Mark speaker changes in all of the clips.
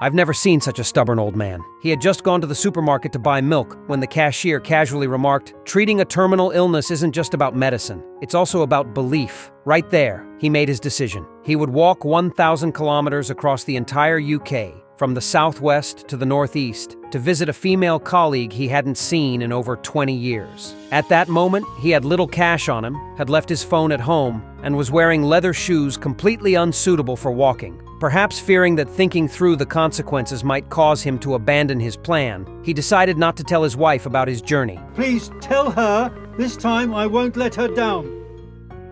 Speaker 1: I've never seen such a stubborn old man. He had just gone to the supermarket to buy milk when the cashier casually remarked, "Treating a terminal illness isn't just about medicine. It's also about belief." Right there, he made his decision. He would walk 1,000 kilometers across the entire UK, from the southwest to the northeast, to visit a female colleague he hadn't seen in over 20 years. At that moment, he had little cash on him, had left his phone at home, and was wearing leather shoes completely unsuitable for walking. Perhaps fearing that thinking through the consequences might cause him to abandon his plan, he decided not to tell his wife about his journey.
Speaker 2: Please tell her this time I won't let her down.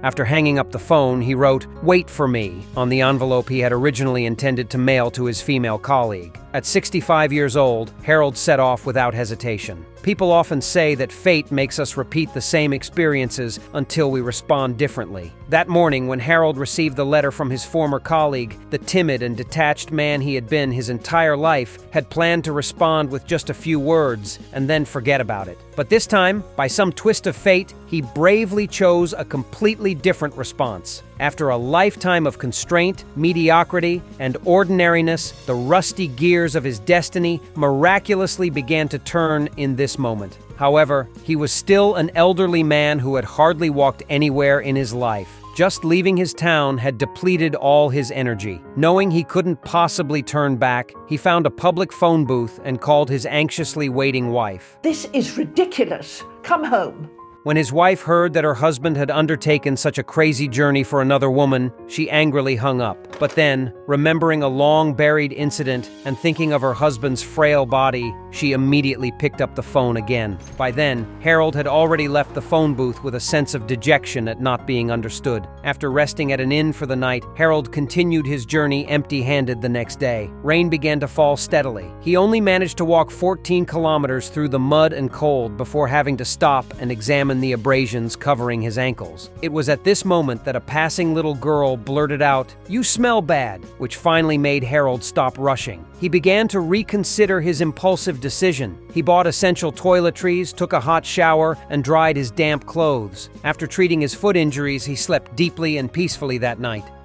Speaker 1: After hanging up the phone, he wrote, "Wait for me," on the envelope he had originally intended to mail to his female colleague. At 65 years old, Harold set off without hesitation. People often say that fate makes us repeat the same experiences until we respond differently. That morning, when Harold received the letter from his former colleague, the timid and detached man he had been his entire life had planned to respond with just a few words and then forget about it. But this time, by some twist of fate, he bravely chose a completely different response. After a lifetime of constraint, mediocrity, and ordinariness, the rusty gears of his destiny miraculously began to turn in this moment. However, he was still an elderly man who had hardly walked anywhere in his life. Just leaving his town had depleted all his energy. Knowing he couldn't possibly turn back, he found a public phone booth and called his anxiously waiting wife.
Speaker 3: This is ridiculous. Come home.
Speaker 1: When his wife heard that her husband had undertaken such a crazy journey for another woman, she angrily hung up. But then, remembering a long-buried incident and thinking of her husband's frail body, she immediately picked up the phone again. By then, Harold had already left the phone booth with a sense of dejection at not being understood. After resting at an inn for the night, Harold continued his journey empty-handed the next day. Rain began to fall steadily. He only managed to walk 14 kilometers through the mud and cold before having to stop and examine the abrasions covering his ankles. It was at this moment that a passing little girl blurted out, "You smell bad," which finally made Harold stop rushing. He began to reconsider his impulsive decision. He bought essential toiletries, took a hot shower, and dried his damp clothes. After treating his foot injuries, he slept deeply and peacefully that night.